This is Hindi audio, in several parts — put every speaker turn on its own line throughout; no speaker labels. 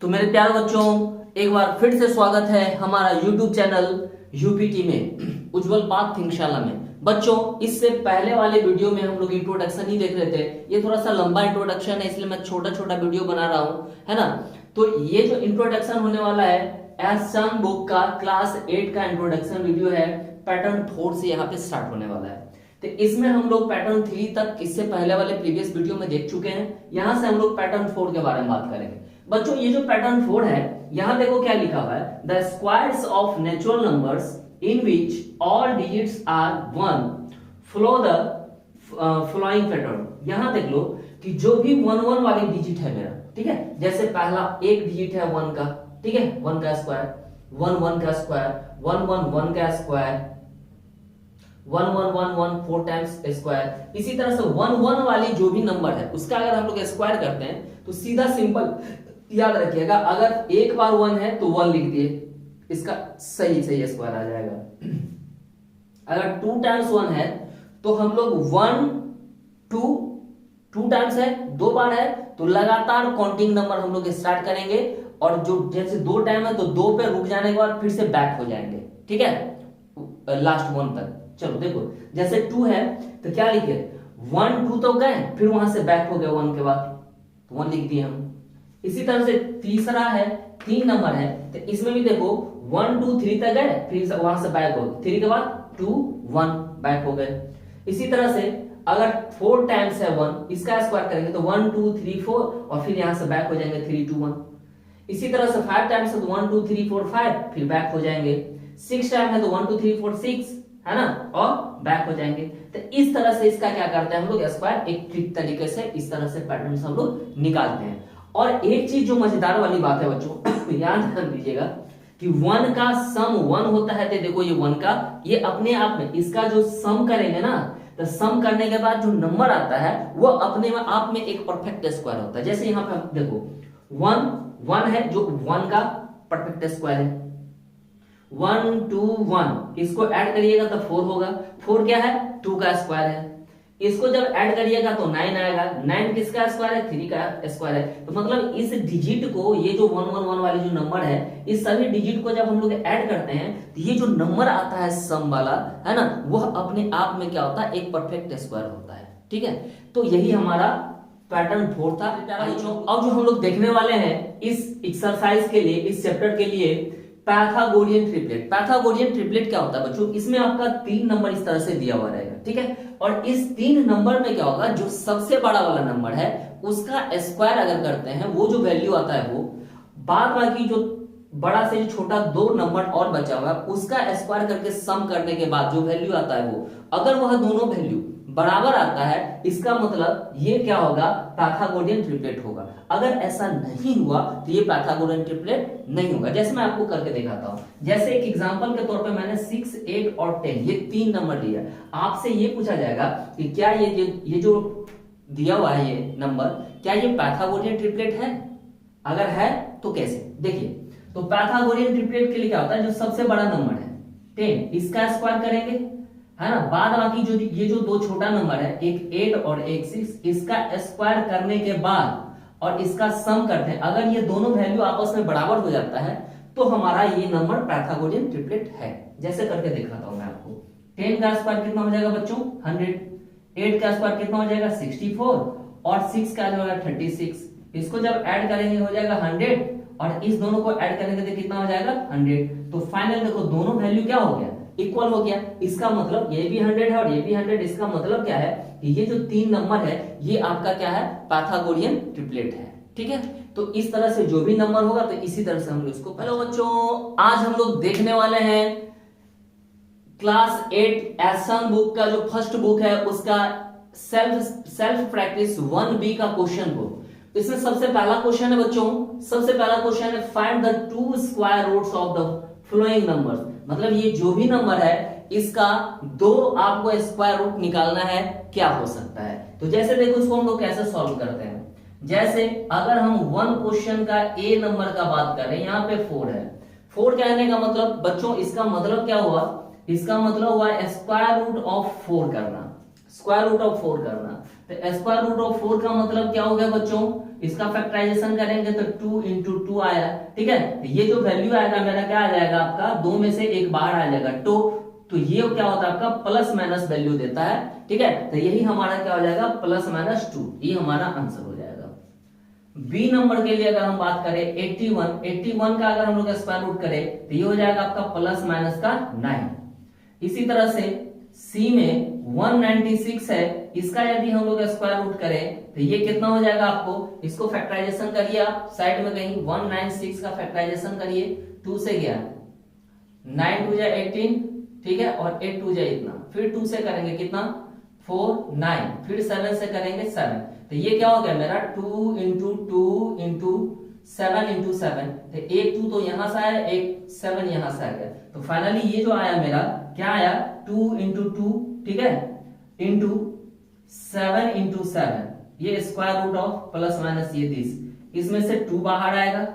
तो मेरे प्यारे बच्चों, एक बार फिर से स्वागत है हमारा YouTube चैनल यूपीटी में, उज्जवल पाथ थिंकशाला में। बच्चों, इससे पहले वाले वीडियो में हम लोग इंट्रोडक्शन ही देख रहे थे। ये थोड़ा सा लंबा इंट्रोडक्शन है, इसलिए मैं छोटा छोटा वीडियो बना रहा हूँ, है ना। तो ये जो इंट्रोडक्शन होने वाला है एससन बुक का क्लास 8 का इंट्रोडक्शन वीडियो है, पैटर्न 4 से यहाँ पे स्टार्ट होने वाला है। तो इसमें हम लोग पैटर्न 3 तक इससे पहले वाले प्रीवियस वीडियो में देख चुके हैं। यहाँ से हम लोग पैटर्न 4 के बारे में बात करेंगे। बच्चों, ये जो पैटर्न 4 है, यहां देखो क्या लिखा हुआ है, the squares of natural numbers in which all digits are 1 follow the following pattern. यहां देख लो कि जो भी 1 1 वाली डिजिट है मेरा, ठीक है, जैसे पहला एक डिजिट है 1 का, ठीक है, 1 का स्क्वायर, 1 1 का स्क्वायर, 1 1 1 का स्क्वायर, 1 1 1 1 4 टाइम्स स्क्वायर। इसी तरह से 1 1 वाली जो भी नंबर है उसका अगर हम लोग स्क्वायर करते हैं तो सीधा सिंपल याद रखिएगा, अगर एक बार 1 है तो 1 लिख दिए, इसका सही स्क्वायर आ जाएगा। अगर 2 टाइम्स 1 है तो हम लोग 1 2 टाइम्स है, 2 बार है तो लगातार काउंटिंग नंबर हम लोग स्टार्ट करेंगे, और जो जैसे 2 टाइम है तो 2 पे रुक जाने के बाद फिर से बैक हो जाएंगे, ठीक है, लास्ट 1 तक। चलो देखो, जैसे 2 है तो क्या लिखे, 1 2 तो गए, फिर वहां से बैक हो गए 1 के बाद, तो 1 लिख दिए हम। इसी तरह से तीसरा है, 3 नंबर है, तो इसमें भी देखो 1 2 3 तक गए, फिर वहां से बैक हो गए, 3 के बाद 2 1 बैक हो गए। इसी तरह से अगर 4 टाइम्स है 1, इसका स्क्वायर करेंगे तो 1 2 3 4 और फिर यहां से बैक हो जाएंगे 3 2 1। इसी तरह से 5 टाइम्स है तो 1 2 3 4 5, फिर बैक हो जाएंगे। 6 टाइम है तो 1 2 3 4 6, है ना, और बैक हो जाएंगे। तो इस तरह से इसका क्या करते हैं हम लोग, स्क्वायर एक ट्रिक तरीके से इस तरह से पैटर्न हम लोग निकालते हैं। और एक चीज जो मजेदार वाली बात है बच्चों, याद ध्यान दीजिएगा कि 1 का सम 1 होता है। तो देखो ये 1 का, ये अपने आप में इसका जो सम करेंगे ना, तो सम करने के बाद जो नंबर आता है वो अपने में आप में एक परफेक्ट स्क्वायर होता है। जैसे यहाँ पे आप देखो 1 है, जो 1 का परफेक्ट स्क्वायर है, 1 2 1, इसको ऐड करिएगा तो 4 होगा। 4 क्या है, 2 का स्क्वायर है। इसको जब ऐड करिएगा तो 9 आएगा। 9 किसका स्क्वायर है, 3 का स्क्वायर है। तो मतलब इस डिजिट को, ये जो 1 1 1 वाली जो नंबर है, इस सभी डिजिट को जब हम लोग ऐड करते हैं तो ये जो नंबर आता है सम वाला, है ना, वह अपने आप में क्या होता है, एक परफेक्ट स्क्वायर होता है, ठीक है। तो यही हमारा पैटर्न 4 था। अब जो हम लोग देखने वाले हैं इस एक्सरसाइज के लिए, इस चैप्टर के लिए, पैथागोरियन ट्रिपलेट। पैथागोरियन ट्रिपलेट क्या होता है बच्चों, इसमें आपका 3 नंबर इस तरह से दिया हुआ रहेगा, ठीक है। और इस 3 नंबर में क्या होगा, जो सबसे बड़ा वाला नंबर है उसका स्क्वायर अगर करते हैं, वो जो वैल्यू आता है वो, बाद बाकी जो बड़ा से छोटा 2 नंबर और बचा हुआ है उसका स्क्वायर करके सम करने के बाद जो वैल्यू आता है वो, अगर वह दोनों वैल्यू बराबर आता है, इसका मतलब ये क्या होगा, पैथागोरियन ट्रिपलेट होगा। अगर ऐसा नहीं हुआ तो ये पैथागोरियन ट्रिपलेट नहीं होगा। जैसे मैं आपको करके दिखाता हूं, जैसे एक एग्जांपल के तौर पे मैंने 6 8 और 10 ये 3 नंबर लिया। आपसे ये पूछा जाएगा कि क्या ये जो दिया हुआ है ये नंबर, क्या ये पैथागोरियन ट्रिपलेट है? अगर है तो कैसे, देखिए। तो पैथागोरियन ट्रिपलेट के लिए क्या होता है, जो सबसे बड़ा नंबर है 10, इसका स्क्वायर करेंगे, है ना, बाद बाकी जो ये जो 2 छोटा नंबर है, एक 8 और एक 6, इसका स्क्वायर करने के बाद और इसका सम करते हैं, अगर ये दोनों वैल्यू आपस में बराबर हो जाता है तो हमारा ये नंबर पैथागोरियन ट्रिपलेट है। जैसे करके दिखाता हूं मैं आपको। 10 का स्क्वायर कितना हो जाएगा बच्चों, 100। 8 का स्क्वायर कितना हो जाएगा, 64, और 6 का हो जाएगा 36। इसको जब ऐड करेंगे हो जाएगा 100, और इस दोनों को ऐड करेंगे तो कितना हो जाएगा, 100। तो फाइनल देखो दोनों वैल्यू क्या हो गया, इक्वल हो गया। इसका मतलब ये भी 100 है और ये भी 100। इसका मतलब क्या है कि ये जो 3 नंबर है ये आपका क्या है, पैथागोरियन ट्रिपलेट है, ठीक है। तो इस तरह से जो भी नंबर होगा तो इसी तरह से हम लोग इसको। हेलो बच्चों, आज हम लोग देखने वाले हैं क्लास 8 एसन बुक का जो फर्स्ट बुक है उसका सेल्फ प्रैक्टिस 1B का क्वेश्चन बुक। इसमें सबसे पहला क्वेश्चन है बच्चों, सबसे पहला क्वेश्चन है find the 2 square roots of the following numbers. मतलब ये जो भी नंबर है इसका 2 आपको स्क्वायर रूट निकालना है, क्या हो सकता है। तो जैसे देखो इसको हम लोग कैसे सॉल्व करते हैं। जैसे अगर हम 1 क्वेश्चन का ए नंबर का बात करें, यहाँ पे 4 है। 4 कहने का मतलब बच्चों, इसका मतलब क्या हुआ, इसका मतलब हुआ स्क्वायर रूट ऑफ 4 करना, स्क्वायर रूट ऑफ 4 करना। तो स्क्वायर रूट ऑफ 4 का मतलब क्या हो गया बच्चों, इसका फैक्टराइजेशन करेंगे तो 2 इंटू 2 आया, ठीक है। तो ये जो वैल्यू आएगा मेरा क्या आ जाएगा आपका, 2 में से एक बाहर आ जाएगा, तो ये क्या होता है आपका प्लस माइनस वैल्यू देता है, ठीक है। तो यही हमारा क्या हो जाएगा प्लस माइनस 2, ये हमारा आंसर हो जाएगा। बी नंबर के लिए अगर हम बात करें 81 का अगर हम लोग स्क्वायर रूट करें तो ये हो जाएगा आपका प्लस माइनस का 9। इसी तरह से सी में 196 है, इसका यदि हम लोग स्क्वायर रूट करें तो ये कितना हो जाएगा आपको, इसको फैक्टराइजेशन करिए आप साइड में कहीं, 196 का फैक्टराइजेशन करिए, 2 से गया 9 2 जा 18, ठीक है, और 8 2 जा इतना, फिर 2 से करेंगे कितना 4 9, फिर 7 से करेंगे 7, तो ये क्या हो गया मेरा 2 इंटू 2 इंटू 7 इंटू 7, तो एक 2 तो यहां से आया, एक 7 यहां से आ गया, तो फाइनली ये जो आया मेरा क्या आया 2 इंटू 2, ठीक है, इंटू 7 इंटू 7, ये square root of plus minus ये 30, इसमें से 2 बाहर आएगा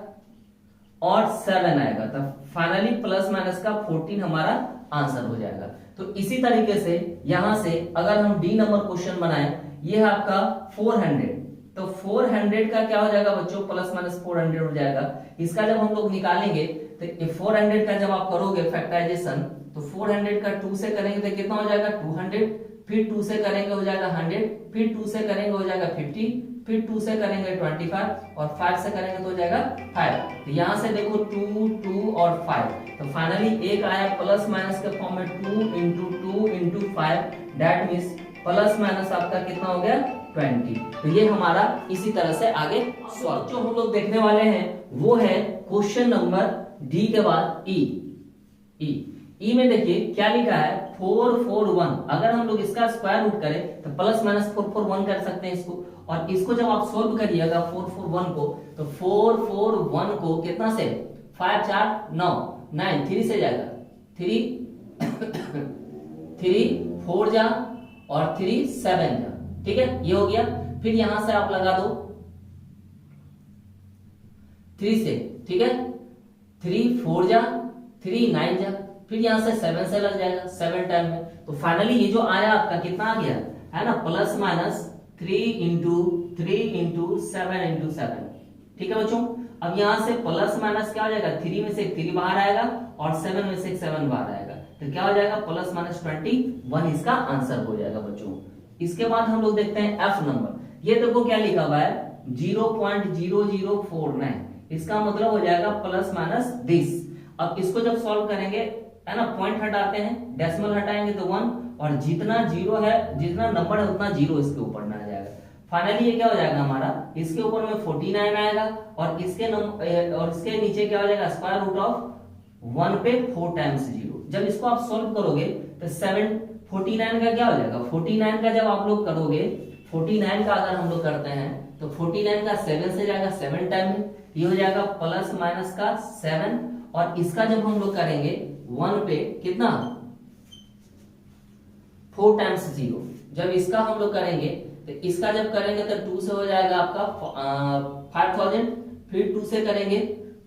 और 7 आएगा, तो फाइनली प्लस माइनस का 14 हमारा आंसर हो जाएगा। तो इसी तरीके से यहां से अगर हम डी नंबर क्वेश्चन बनाएं, ये है आपका 400, तो 400 का क्या हो जाएगा बच्चों प्लस माइनस 400 हो जाएगा। इसका जब हम लोग निकालेंगे तो 400 का जब आप करोगे फैक्टराइजेशन तो 400 का 2 से करेंगे तो कितना हो जाएगा 200, फिर 2 से करेंगे हो जाएगा 100, फिर 2 से करेंगे हो जाएगा 50, फिर 2 से करेंगे 25 और 5 से करेंगे तो हो जाएगा 5। तो यहां से देखो 2 2 और 5, तो फाइनली एक आया प्लस माइनस के फॉर्म में 2 into 2 into 5, that means plus minus आपका कितना हो गया 20। तो ये हमारा इसी तरह से आगे सॉल्व जो हम लोग देखने वाले हैं वो है क्वेश्चन नंबर डी के बाद ई में देखिए क्या लिखा है 441। अगर हम लोग इसका स्क्वायर रूट करें तो प्लस माइनस 441 कर सकते हैं इसको, और इसको जब आप सोल्व करिएगा 441 को तो 441 को कितना से 5 4 9 9 3 से जाएगा 3 4 जा और 3 7 जा, ठीक है, ये हो गया। फिर यहां से आप लगा दो 3 से, ठीक है, 3 4 जा 3 9 जा, फिर यहां से 7 से लग जाएगा 7 टाइम में, तो फाइनली ये जो आया आपका कितना आ गया है ना plus minus 3 into 3 into 7 into 7, ठीक है बच्चों। अब यहां से प्लस माइनस क्या हो जाएगा 3 में से 3 बाहर आएगा और 7 में से 7 बाहर आएगा, तो क्या हो जाएगा प्लस माइनस 21 इसका आंसर हो जाएगा बच्चों। इसके बाद हम लोग देखते हैं एफ नंबर, ये देखो क्या लिखा हुआ है 0.0049, इसका मतलब हो जाएगा प्लस माइनस 10। अब इसको जब सॉल्व करेंगे है ना, पॉइंट हटाते हैं, डेसिमल हटाएंगे तो 1, और जितना जीरो है जितना नंबर है उतना जीरो इसके ऊपर में आ जाएगा। फाइनली ये क्या हो जाएगा हमारा, इसके ऊपर में 49 आएगा और इसके नीचे क्या हो जाएगा स्क्वायर रूट ऑफ 1 पे 4 टाइम्स 0। जब इसको आप सॉल्व करोगे तो 49 का क्या हो जाएगा, 49 का जब आप लोग करोगे 49 का अगर हम लोग करते हैं तो 49 का 7 से जाएगा 7 टाइम में, ये हो जाएगा प्लस माइनस का 7, और इसका जब हम लोग करेंगे 1 पे कितना 4 टाइम्स 0, जब इसका हम लोग करेंगे तो इसका जब करेंगे तो 2 से हो जाएगा आपका 5000, फिर 2 से करेंगे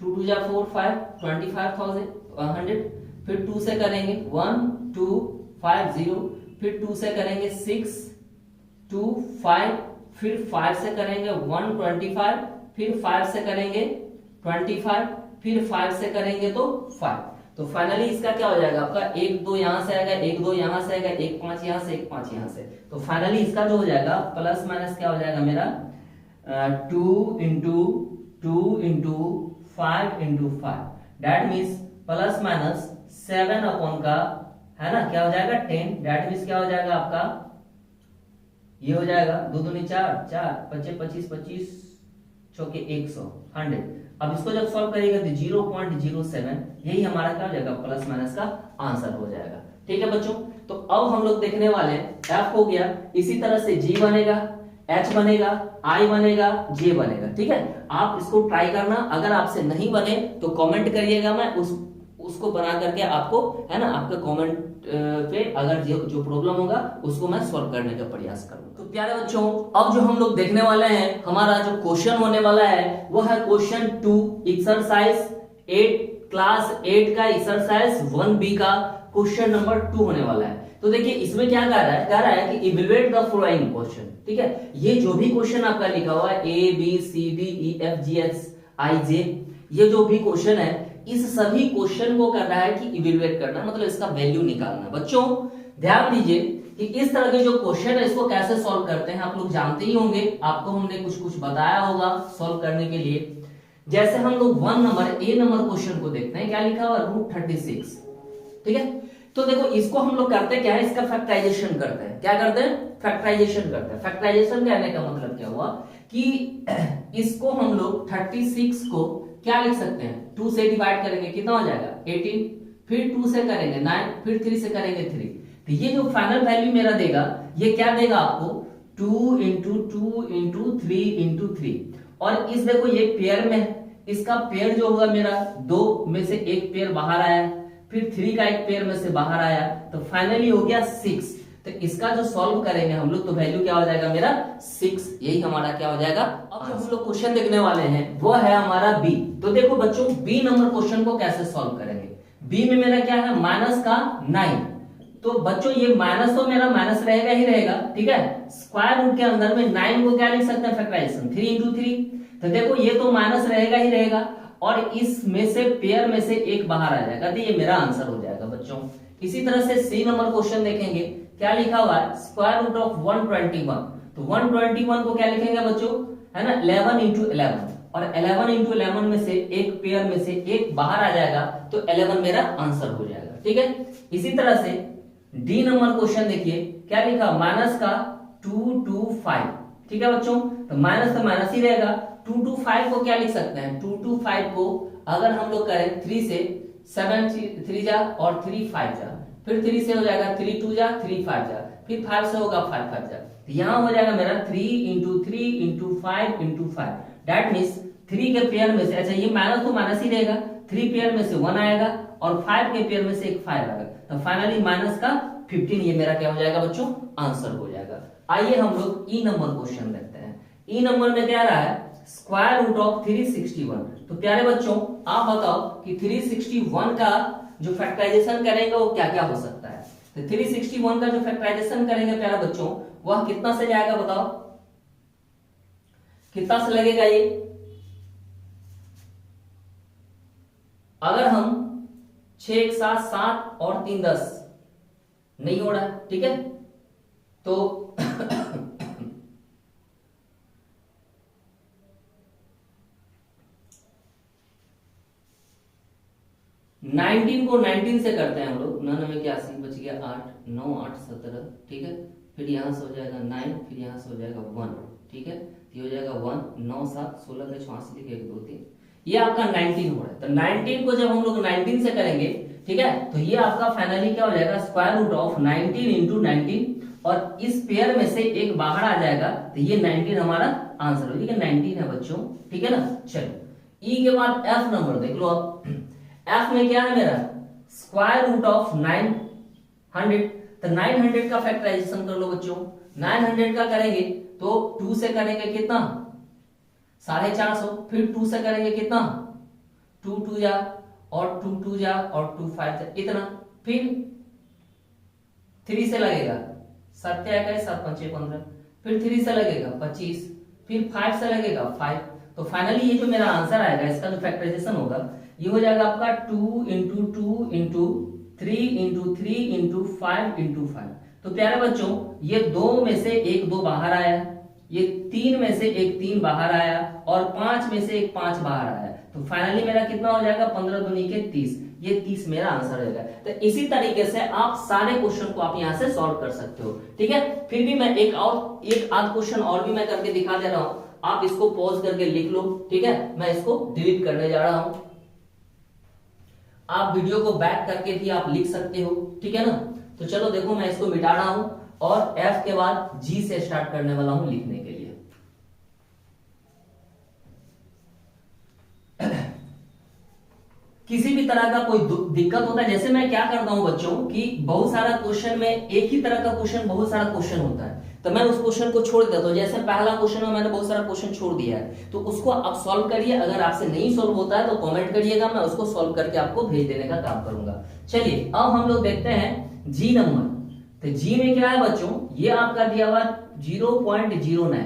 2 2 जा 4 5 25,100, फिर 2 से करेंगे 1 2 5 0, फिर 2 से करेंगे 6 2 5, फिर 5 से करेंगे 125, फिर 5 से करेंगे 25, फिर 5 से करेंगे तो 5। तो फाइनली इसका क्या हो जाएगा आपका 1 2 यहां से आएगा, 1 2 यहां से आएगा, 1 5 यहां से, 1 5 यहां से, तो फाइनली इसका जो हो जाएगा प्लस माइनस क्या हो जाएगा मेरा 2 into 2 into 5 into 5, that means plus minus 7 upon का है ना क्या हो जाएगा 10, दैट मीन्स क्या हो जाएगा आपका ये हो जाएगा 2 दूनी 4 4 25 25 25 चौके 100 100। अब इसको जब सॉल्व करेगा तो 0.07 यही हमारा क्या हो जाएगा प्लस माइनस का आंसर हो जाएगा, ठीक है बच्चों। तो अब हम लोग देखने वाले हैं एफ हो गया, इसी तरह से जी बनेगा, एच बनेगा, आई बनेगा, जे बनेगा, ठीक है। आप इसको ट्राई करना, अगर आपसे नहीं बने तो कमेंट करिएगा, मैं उसको बना करके आपको है ना आपके कमेंट पे अगर जो प्रॉब्लम होगा उसको मैं सॉल्व करने का प्रयास करूंगा। तो प्यारे बच्चों अब जो हम लोग देखने वाले हैं, हमारा जो क्वेश्चन होने वाला है वो है क्वेश्चन 2 एक्सरसाइज 8 क्लास 8 का एक्सरसाइज 1B का क्वेश्चन नंबर 2 होने वाला है। तो देखिए इसमें क्या कह रहा है कि इवैल्यूएट द फॉलोइंग क्वेश्चन, ठीक है। ये जो भी क्वेश्चन आपका लिखा हुआ है A B C D E F G H I J, ये जो भी क्वेश्चन है इस सभी क्वेश्चन को कर रहा है कि इवैल्यूएट करना, मतलब इसका वैल्यू निकालना। बच्चों ध्यान दीजिए कि इस तरह के जो क्वेश्चन है इसको कैसे सॉल्व करते हैं आप लोग जानते ही होंगे, आपको हमने कुछ कुछ बताया होगा सॉल्व करने के लिए। जैसे हम लोग 1 नंबर ए नंबर क्वेश्चन को देखते हैं, क्या लिखा हुआ √36, ठीक है। तो देखो इसको हम लोग करते क्या है, इसका फैक्टराइजेशन करते हैं। क्या करते हैं? फैक्टराइजेशन करते हैं। फैक्टराइजेशन करने का मतलब क्या हुआ कि इसको हम लोग 36 को क्या लिख सकते हैं, 2 से डिवाइड करेंगे, कितना हो जाएगा 18, फिर 2 से करेंगे 9, फिर 3 से करेंगे 3। तो ये जो फाइनल वैल्यू मेरा देगा ये क्या देगा आपको 2 इंटू 2 इंटू 3 इंटू 3। और इस देखो ये पेयर में, इसका पेयर जो होगा मेरा 2 में से एक पेयर बाहर आया, फिर 3 का एक पेयर में से बाहर आया, तो फाइनली हो गया 6। तो इसका जो सॉल्व करेंगे हम लोग तो वैल्यू क्या हो जाएगा मेरा 6, यही हमारा क्या हो जाएगा। अब जो हम लोग क्वेश्चन देखने वाले हैं वो है हमारा बी। तो देखो बच्चों बी नंबर क्वेश्चन को कैसे सॉल्व करेंगे। बी में मेरा क्या है माइनस का 9, तो बच्चों ये माइनस तो मेरा माइनस रहेगा ही रहेगा, ठीक है। स्क्वायर रूट के अंदर में 9 को क्या लिख सकते हैं फैक्टराइजेशन 3 इंटू 3। तो देखो ये तो माइनस रहेगा ही रहेगा और इसमें से पेयर में से एक बाहर आ जाएगा, तो ये मेरा आंसर हो जाएगा बच्चों। इसी तरह से सी नंबर क्वेश्चन देखेंगे, क्या लिखा हुआ है स्क्वायर रूट ऑफ 121। तो 121 को क्या लिखेंगे बच्चों, है ना 11 इंटू 11, और 11 इंटू 11 में से एक पेयर में से एक बाहर आ जाएगा, तो 11 मेरा आंसर हो जाएगा, ठीक है। इसी तरह से डी नंबर क्वेश्चन देखिए, क्या लिखा माइनस का 225, ठीक है बच्चों। तो माइनस तो माइनस ही रहेगा, 225 को क्या लिख सकते हैं 225 को अगर हम लोग करें 3 से 7 3 जा और 3 5 जा, फिर 3 से हो जाएगा 3 2 जा 3 5 जा, फिर 5 से होगा 5 5 जा, तो यहां हो जाएगा मेरा 3 into 3 into 5 into 5। That means 3 के पेयर में से, अच्छा ये माइनस तो माइनस ही रहेगा, 3 पेयर में से 1 आएगा और 5 के पेयर में से एक 5 आएगा, तो फाइनली माइनस का 15, ये मेरा क्या हो जाएगा बच्चों आंसर हो जाएगा। आइए हम लोग ई नंबर क्वेश्चन देखते हैं। ई नंबर में क्या रहा है स्क्वायर रूट ऑफ 361। तो प्यारे बच्चों आप बताओ कि 361 का जो फैक्टराइजेशन करेंगे वो क्या क्या हो सकता है। तो 361 का जो फैक्टराइजेशन करेंगे प्यारे बच्चों वह कितना से जाएगा बताओ, कितना से लगेगा ये। अगर हम 6 1 7 7 और 3 10 नहीं हो रहा है, ठीक है, तो 19 को 19 से करते हैं हम लोग, 9 बच गया 8 9 8 17, ठीक है। फिर यहां से हो जाएगा 9, फिर यहां से हो जाएगा 1, ठीक है। ये हो जाएगा 1 9 7 16 के 86 लिखे 1 2 3, ये आपका 19 हो रहा है। तो 19 को जब हम लोग 19 से करेंगे, ठीक है, तो ये आपका फाइनली क्या हो जाएगा स्क्वायर रूट ऑफ 19 इंटू 19, और इस पेयर में से एक बाहर आ जाएगा, तो ये 19 हमारा आंसर हो, ठीक है 19 है बच्चों, ठीक है ना। चलो ई के बाद एफ नंबर देख लो आप। एफ में क्या है मेरा स्क्वायर रूट ऑफ 900, तो 900 का फैक्टराइजेशन कर लो बच्चों। 900 का करेंगे तो 2 से करेंगे कितना 450, फिर 2 से करेंगे कितना 2 2 जा और 2 2 जा और 2 5 जा इतना, फिर 3 से लगेगा 7 7 5 15, फिर 3 से लगेगा 25, फिर 5 से लगेगा 5। तो फाइनली ये जो मेरा आंसर आएगा इसका जो फैक्टराइजेशन होगा ये हो जाएगा आपका 2 into 2 into 3 into 3 into 5 into 5। तो प्यारे बच्चों ये 2 में से एक 2 बाहर आया, ये 3 में से एक 3 बाहर आया और 5 में से एक 5 बाहर आया, तो फाइनली मेरा कितना हो जाएगा 15 दूनी के 30, ये 30 मेरा आंसर रहेगा। तो इसी तरीके से आप सारे क्वेश्चन को आप यहां से सॉल्व कर सकते हो, ठीक है। फिर भी मैं एक आध क्वेश्चन और भी मैं करके दिखा दे रहा हूं, आप इसको पॉज करके लिख लो, ठीक है। मैं इसको डिलीट करने जा रहा हूं, आप वीडियो को बैक करके भी आप लिख सकते हो, ठीक है ना। तो चलो देखो मैं इसको मिटा रहा हूं और एफ के बाद जी से स्टार्ट करने वाला हूं लिखने के लिए। किसी भी तरह का कोई दिक्कत होता है, जैसे मैं क्या करता हूं बच्चों कि बहुत सारा क्वेश्चन में एक ही तरह का क्वेश्चन बहुत सारा क्वेश्चन होता है, तो मैं उस क्वेश्चन को छोड़ देता हूं। जैसे पहला क्वेश्चन में मैंने बहुत सारा क्वेश्चन छोड़ दिया है, तो उसको आप सॉल्व करिए। अगर आपसे नहीं सॉल्व होता है तो कमेंट करिएगा, मैं उसको सॉल्व करके आपको भेज देने का काम करूंगा। चलिए अब हम लोग देखते हैं जी नंबर। तो जी में क्या है बच्चों, ये आपका दिया हुआ 0.09।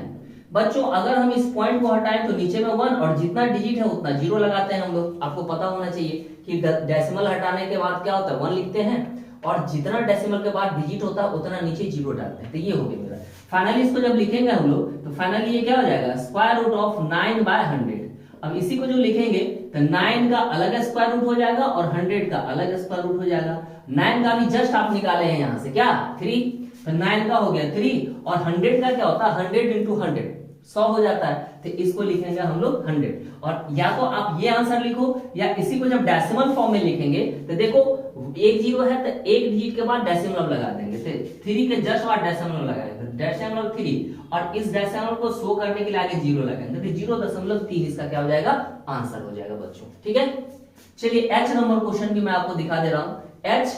बच्चों अगर हम इस पॉइंट को हटाएं तो नीचे में 1 और जितना डिजिट है उतना जीरो लगाते हैं हम लोग। आपको पता होना चाहिए कि डेसिमल हटाने के बाद क्या होता है, 1 लिखते हैं और जितना डेसिमल के बाद डिजिट होता है उतना नीचे जीरो डालते हैं। तो ये हो गया मेरा। फाइनली इसको जब लिखेंगे हम लोग तो फाइनली ये क्या हो जाएगा, स्क्वायर रूट ऑफ 9/100। अब इसी को जो लिखेंगे तो 9 का अलग स्क्वायर रूट हो जाएगा और 100 का अलग स्क्वायर रूट हो जाएगा। 9 का भी जस्ट आप निकाले हैं यहां से क्या 3, तो 9 का हो गया 3 और 100 का क्या होता है 100 इंटू 100 100 हो जाता है। तो इसको लिखेंगे हम लोग 100। और या तो आप ये आंसर लिखो या इसी को जब डेसिमल फॉर्म में लिखेंगे तो देखो एक जीरो है तो एक डिजिट के बाद डेसिमल लगा देंगे, तो 3 के जस्ट बाद डेसिमल लगाएंगे, डेसिमल 3 और इस डेसिमल को शो करने के लिए आगे जीरो लगाएंगे तो 0.3 इसका क्या हो जाएगा, आंसर हो जाएगा बच्चों। ठीक है, चलिए एच नंबर क्वेश्चन भी मैं आपको दिखा दे रहा हूं। एच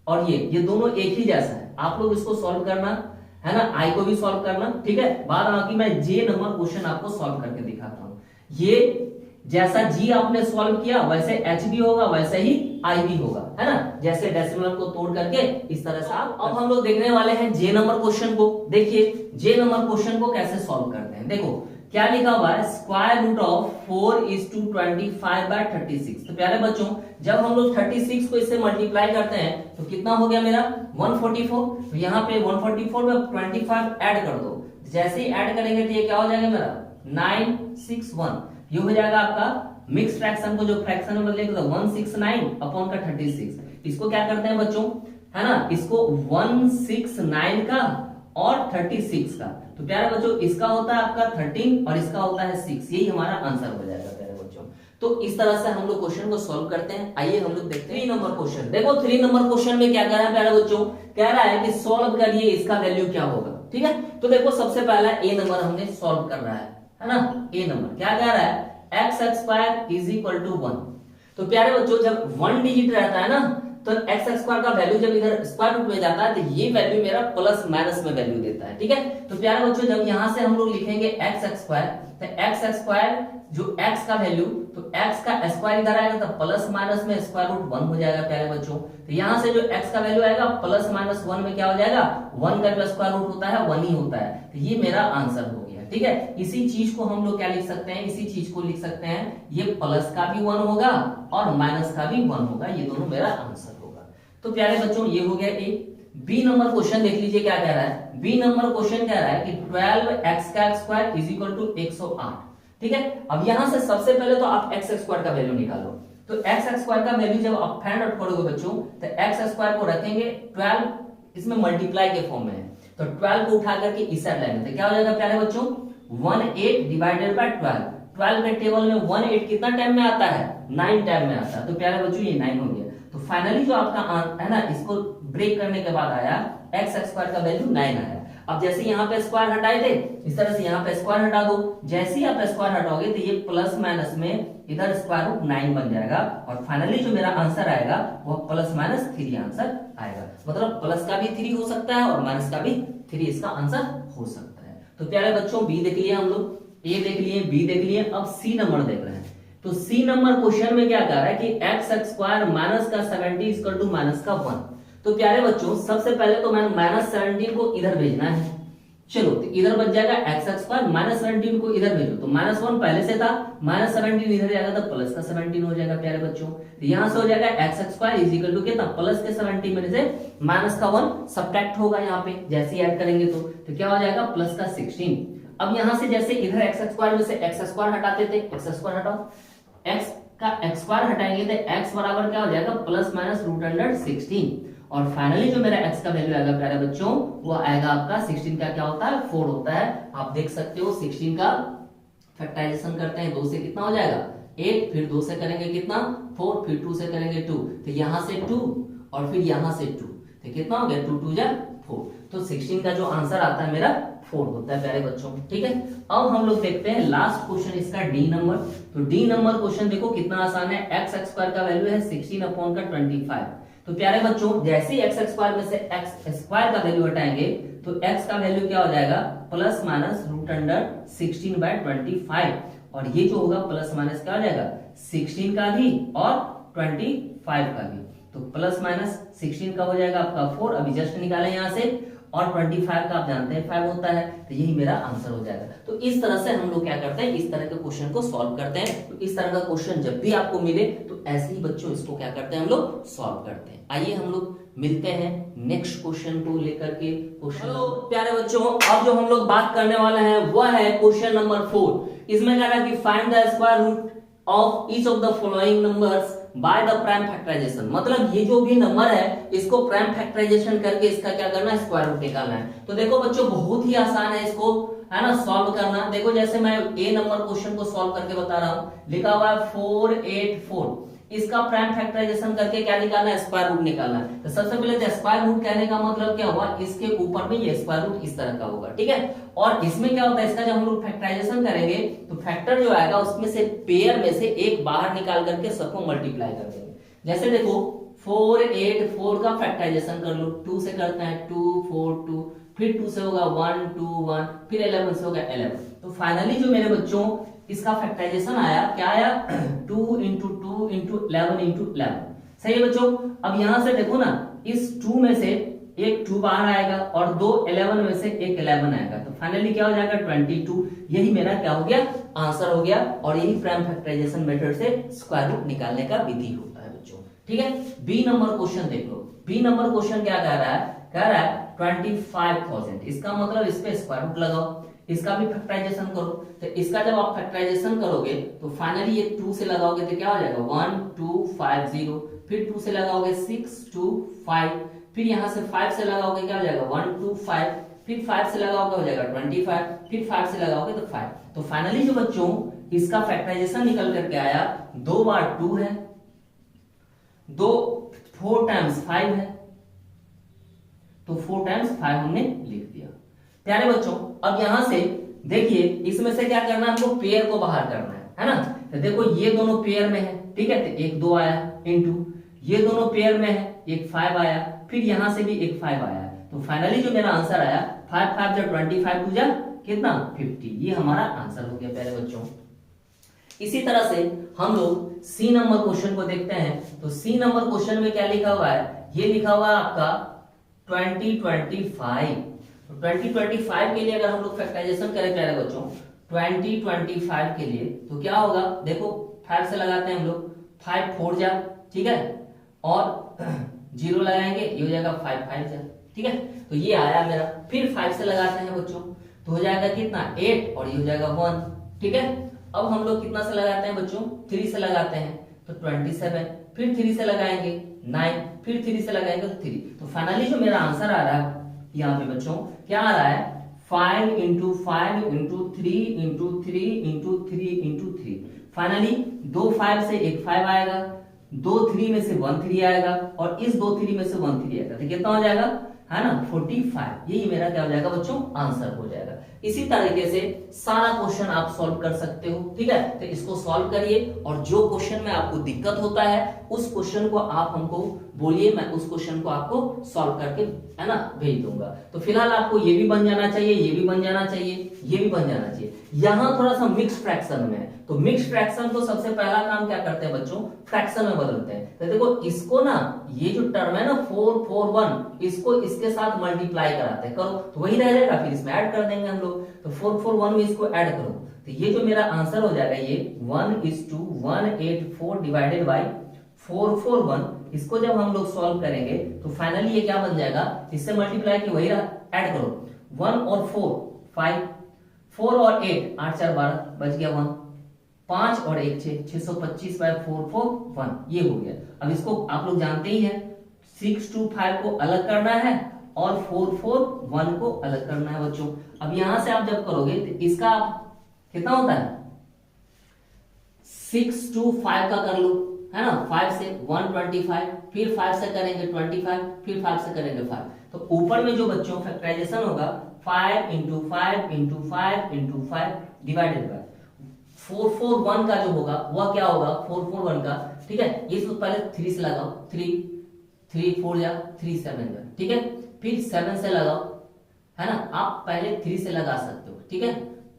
और ये दोनों एक ही जैसा है, आप लोग इसको सॉल्व करना है ना, आई को भी सॉल्व करना। ठीक है, बाद बाकी मैं जे नंबर क्वेश्चन आपको सॉल्व करके दिखाता हूं। ये जैसा जी आपने सॉल्व किया वैसे एच भी होगा, वैसे ही आई भी होगा, है ना, जैसे डेसिमल को तोड़ करके इस तरह से आप। अब हम लोग देखने वाले हैं जे नंबर क्वेश्चन को। देखिए जे नंबर क्वेश्चन को कैसे सॉल्व करते हैं। देखो क्या लिखा हुआ है, स्क्वायर रूट ऑफ 4:25/36। तो प्यारे बच्चों जब हम लोग 36 को इससे मल्टीप्लाई करते हैं तो कितना हो गया मेरा 144। तो यहाँ पे 144 में 25 ऐड कर दो, जैसे ही ऐड करेंगे तो ये क्या हो जाएगा मेरा 961। ये हो जाएगा आपका मिक्स फ्रैक्शन को जो फ्रैक्शन में बदलेगा तो 169/36। इसको क्या करते हैं बच्चों, है ना, इसको 169 का और 36 का। तो प्यारे बच्चों इसका होता है आपका 13 और इसका होता है 6, यही हमारा आंसर हो जाएगा प्यारे बच्चों। तो इस तरह से हम लोग क्वेश्चन को सॉल्व करते हैं। आइए हम लोग देखते हैं 3 नंबर क्वेश्चन। देखो 3 नंबर क्वेश्चन में क्या कह रहा है प्यारे बच्चों, कह रहा है कि सॉल्व करिए इसका वैल्यू क्या होगा। ठीक है, तो देखो सबसे पहला ए नंबर हमने सॉल्व कर रहा है ना। ए नंबर क्या कह रहा है, x² = 1। तो प्यारे बच्चों जब 1 डिजिट रहता है ना तो x² का वैल्यू जब इधर स्क्वायर रूट में जाता है तो ये वैल्यू मेरा प्लस माइनस में वैल्यू देता है। ठीक है, तो प्यारे बच्चों जब यहां से हम लोग लिखेंगे x² तो x² जो x का वैल्यू, तो x का स्क्वायर इधर आएगा तो प्लस माइनस में स्क्वायर रूट 1 हो जाएगा प्यारे बच्चों। तो यहां से जो x का वैल्यू आएगा प्लस माइनस 1 में क्या हो जाएगा, 1 का जो स्क्वायर रूट होता है 1 ही होता है। तो ये मेरा आंसर हो गया। ठीक है, इसी चीज को हम लोग क्या लिख सकते हैं, इसी चीज को लिख सकते हैं, ये प्लस का भी 1 होगा और माइनस का भी 1 होगा, ये दोनों मेरा आंसर होगा। तो प्यारे बच्चों ये हो गया ए। बी नंबर क्वेश्चन देख लीजिए क्या कह रहा है। बी नंबर क्वेश्चन कह रहा है कि 12x² = 108। ठीक है, अब यहां से सबसे पहले तो आप x² का वैल्यू निकालो। तो x² का वैल्यू जब आप फाइंड आउट करोगे बच्चों तो x² को रखेंगे 12, इसमें मल्टीप्लाई के फॉर्म में है तो 12 को उठा करके इस साइड लाएंगे तो क्या हो जाएगा प्यारे बच्चों 18 डिवाइडेड बाय 12। 12 के टेबल में 18 कितना टाइम में आता है, 9 टाइम में आता है। तो प्यारे बच्चों ये 9 हो गया। तो फाइनली जो आपका है ना, इसको ब्रेक करने के बाद आया x² का वैल्यू 9 आया। अब जैसे यहाँ पे स्क्वायर हटाए थे इस तरह से यहाँ पे स्क्वायर हटा दो, जैसे ही आप स्क्वायर हटाओगे तो ये प्लस माइनस में इधर स्क्वायर रूट 9 बन जाएगा और फाइनली जो मेरा आंसर आएगा वह प्लस माइनस 3 आंसर आएगा। मतलब प्लस का भी 3 हो सकता है और माइनस का भी 3 इसका आंसर हो सकता है। तो प्यारे बच्चों बी देख लिए हम लोग, ए देख लिए, बी देख लिए, अब सी नंबर देख रहे हैं। तो सी नंबर क्वेश्चन में क्या कह रहा है कि x² माइनस का 70 = माइनस का 1। तो प्यारे बच्चों सबसे पहले तो मैं माइनस 17 को इधर भेजना है। चलो तो इधर बच जाएगा x² माइनस 17 को इधर भेजो तो -1 पहले से था, माइनस 17 इधर जाएगा तो प्लस का 17 हो जाएगा प्यारे बच्चों। तो यहां से हो जाएगा x² = कितना, प्लस के 17 में से माइनस का 1 सब्ट्रैक्ट होगा यहाँ पे, जैसे ही ऐड करेंगे तो क्या हो जाएगा प्लस का 16। अब यहां से जैसे इधर x² में से x² हटाते थे, x² हटाओ, x का x² हटाएंगे तो x बराबर क्या हो जाएगा प्लस माइनस √16 और फाइनली जो मेरा x का वैल्यू आएगा प्यारे बच्चों वो आएगा आपका 16 का क्या होता है 4 होता है। आप देख सकते हो 16 का फैक्टराइजेशन करते हैं 2 से कितना हो जाएगा 8, फिर 2 से करेंगे कितना 4, फिर 2 से करेंगे 2, तो यहां से 2 और फिर यहां से 2, तो कितना हो गया 2 2 जा 4। तो 16 का जो आंसर आता है मेरा 4 होता है प्यारे बच्चों। ठीक है, अब हम लोग देखते हैं लास्ट क्वेश्चन इसका डी नंबर। तो डी नंबर क्वेश्चन देखो कितना आसान है। x² का वैल्यू है 16/25। तो प्यारे बच्चों जैसे ही x² में से x² का वैल्यू हटाएंगे तो x का वैल्यू क्या हो जाएगा प्लस माइनस √16/25 और ये जो होगा प्लस माइनस क्या हो जाएगा 16 का भी और 25 का भी। तो प्लस माइनस 16 का हो जाएगा आपका 4, अभी जस्ट निकाले यहाँ से, और 25 का आप जानते हैं 5 होता है, तो यही मेरा आंसर हो जाएगा। तो इस तरह से हम लोग क्या करते हैं, इस तरह के क्वेश्चन को सॉल्व करते हैं। तो इस तरह का क्वेश्चन जब भी आपको मिले तो ऐसे ही बच्चों इसको क्या करते हैं हम लोग सॉल्व करते हैं। आइए हम लोग मिलते हैं नेक्स्ट क्वेश्चन को लेकर के। क्वेश्चन प्यारे बच्चों, अब जो हम लोग बात करने वाले हैं वह है क्वेश्चन नंबर 4। इसमें कह रहा है कि find the square root of each of the following numbers by the prime factorisation. मतलब ये जो भी नंबर है इसको प्राइम फैक्टराइजेशन करके इसका क्या करना है, स्क्वायर रूट निकालना है। तो देखो बच्चों बहुत ही आसान है इसको, है ना, सॉल्व करना। देखो जैसे मैं ए नंबर क्वेश्चन को सॉल्व करके बता रहा हूं, लिखा हुआ है 484, इसका प्राइम फैक्टराइजेशन करके क्या निकालना है, स्क्वायर रूट निकालना है। तो सबसे पहले स्क्वायर रूट कहने का मतलब क्या हुआ, इसके ऊपर में ये स्क्वायर रूट इस तरह का होगा, ठीक है। और इसमें क्या होता है, इसका जब हम लोग फैक्टराइजेशन करेंगे तो फैक्टर जो आएगा उसमें से पेयर में से एक बाहर निकाल करके सबको मल्टीप्लाई कर देंगे। जैसे देखो 484 का फैक्टराइजेशन कर लो, 2 से करते हैं 2 4 2, फिर 2 से होगा 1 2 1, फिर 11 से होगा 11। तो फाइनली जो मेरे बच्चों इसका फैक्टराइजेशन आया, क्या आया 2 इंटू 2 इंटू 11 इंटू 11। सही है बच्चों। अब यहां से देखो ना, इस 2 में से एक 2 बाहर आएगा और 2 11 में से एक 11 आएगा, तो फाइनली क्या हो जाएगा 22। यही मेरा क्या हो गया, आंसर हो गया। और यही प्राइम फैक्टराइजेशन मेथड से स्क्वायर रूट निकालने का विधि होता है बच्चों, ठीक है। बी नंबर क्वेश्चन देख लो। बी नंबर क्वेश्चन क्या कह रहा है, कह रहा है 25,000। इसका मतलब इस पे स्क्वायर रूट लगाओ, इसका भी फैक्टराइजेशन करो। तो इसका जब आप फैक्टराइजेशन करोगे तो फाइनली ये 2 से लगाओगे तो क्या हो जाएगा 1250, फिर 2 से लगाओगे 625, फिर यहां से 5 से लगाओगे क्या हो जाएगा 125, फिर 5 से लगाओगे हो जाएगा 25, फिर 5 से लगाओगे तो 5। तो फाइनली जो बच्चों इसका फैक्टराइजेशन निकल करके आया, 2 बार 2 है, 4 टाइम्स 5 है, तो 4 टाइम्स 5 हमने लिख दिया। प्यारे बच्चों अब यहां से देखिए इसमें से क्या करना है, हमको पेयर को बाहर करना है ना। तो देखो ये दोनों पेयर में है, ठीक है, तो एक 2 आया, इंटू ये दोनों पेयर में है, एक 5 आया, फिर यहां से भी एक 5 आया। तो फाइनली जो मेरा आंसर आया 5 5 जा 25 टू जा कितना 50, ये हमारा आंसर हो गया प्यारे बच्चों। इसी तरह से हम लोग सी नंबर क्वेश्चन को देखते हैं। तो सी नंबर क्वेश्चन में क्या लिखा हुआ है, ये लिखा हुआ है आपका 2025। तो 2025 के लिए अगर हम लोग फैक्टराइजेशन करें प्यारे बच्चों 2025 के लिए, तो क्या होगा, देखो 5 से लगाते हैं हम लोग, 5 4 जा, ठीक है, और 0 लगाएंगे, ये हो जाएगा 5 5 जा, ठीक है। तो ये आया मेरा, फिर 5 से लगाते हैं बच्चों, तो हो जाएगा कितना 8, और ये हो जाएगा 1, ठीक है। अब हम लोग कितना से लगाते हैं बच्चों, 3 से लगाते हैं तो 27, फिर 3 से लगाएंगे 9, फिर 3 से लगाएंगे तो 3। तो फाइनली जो मेरा आंसर आ रहा है यहाँ पे बच्चों क्या आ रहा है, 5 into 5 into 3 into 3 into 3 into 3। Finally 2 5 से एक 5 आएगा, 2 3 में से 1 3 आएगा, और इस 2 3 में से 1 3 आएगा, तो कितना हो जाएगा, है ना 45। यही मेरा क्या हो जाएगा बच्चों, आंसर हो जाएगा। इसी तरीके से सारा क्वेश्चन आप सॉल्व कर सकते हो, ठीक है। तो इसको सॉल्व करिए, और जो क्वेश्चन में आपको दिक्कत होता है उस क्वेश्चन को आप हमको बोलिए, मैं उस क्वेश्चन को आपको सॉल्व करके, है ना, भेज दूंगा। तो फिलहाल आपको ये भी बन जाना चाहिए, ये भी बन जाना चाहिए, ये भी बन जाना चाहिए। यहां थोड़ा सा मिक्स फ्रैक्शन में है, तो मिक्स फ्रैक्शन को सबसे पहला काम क्या करते हैं बच्चों, फ्रैक्शन में बदलते हैं। तो देखो इसको ना, ये जो टर्म है ना 4 4 1, इसको इसके साथ मल्टीप्लाई कराते हैं, करो तो वही रह जाएगा, फिर इसमें ऐड कर देंगे हम लोग। तो 4 4 1 में इसको ऐड करो, तो ये जो मेरा आंसर हो जाएगा ये 1:184 डिवाइडेड बाई 441। इसको जब हम लोग सॉल्व करेंगे तो फाइनली ये क्या बन जाएगा, इससे मल्टीप्लाई की वही ऐड करो, 1 और 4 5, 4 और 8 8 4 12 बच गया 1, 5 और 1 6, 625 बाय 4 4 1, ये हो गया। अब इसको आप लोग जानते ही हैं, 6 2 5 को अलग करना है और 4 4 1 को अलग करना है बच्चों। अब यहां से आप जब करोगे तो इसका कितना होता है, 6 2 5 का कर लो, है ना, 5 से 125, फिर 5 से करेंगे 25, फिर 5 से करेंगे 5। तो ऊपर में जो बच्चों फैक्टराइजेशन होगा 5 into 5 into 5 into 5 divided by 441 का जो होगा वह क्या होगा 441 का, ठीक है। ये तो पहले 3 से लगाओ, 3 3 4 जा 3 7 जा, ठीक है, फिर 7 से लगाओ, है ना, आप पहले 3 से लगा सकते हो, ठीक है,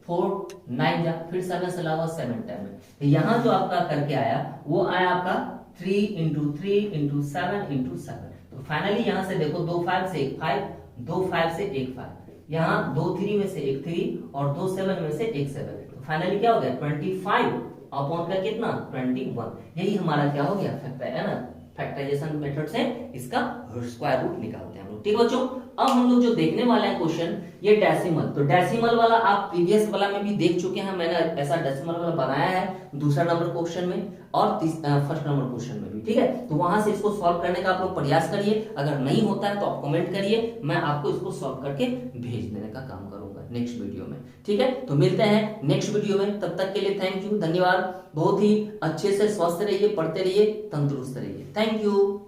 4 9 जा, फिर 7 से लाओ 7 टाइम में, तो यहाँ जो आपका करके आया वो आया आपका 3 इंटू 3 इंटू 7 इंटू 7। तो फाइनली यहाँ से देखो 2 5 से 1 5, 2 5 से 1 5, यहाँ 2 3 में से 1 3 और 2 7 में से 1 7, तो फाइनली क्या हो गया 25 अपॉन का कितना 21। यही हमारा क्या हो गया फैक्टर है ना, फैक्टराइजेशन मेथड से इसका स्क्वायर रूट निकालते हैं हम लोग। ठीक बच्चों, अब हम लोग जो देखने वाले हैं क्वेश्चन ये डेसिमल, तो डेसिमल वाला आप प्रीवियस वाला में भी देख चुके हैं, मैंने ऐसा डेसिमल वाला बनाया है दूसरा नंबर क्वेश्चन में और फर्स्ट नंबर क्वेश्चन में भी। ठीक है, तो वहां से इसको सॉल्व करने का आप लोग प्रयास करिए, अगर नहीं होता है तो आप कमेंट करिए, मैं आपको इसको सॉल्व करके भेज देने का काम करूंगा नेक्स्ट वीडियो में। ठीक है, तो मिलते हैं नेक्स्ट वीडियो में, तब तक के लिए थैंक यू, धन्यवाद। बहुत ही अच्छे से स्वस्थ रहिए, पढ़ते रहिए, तंदुरुस्त रहिए। Thank you.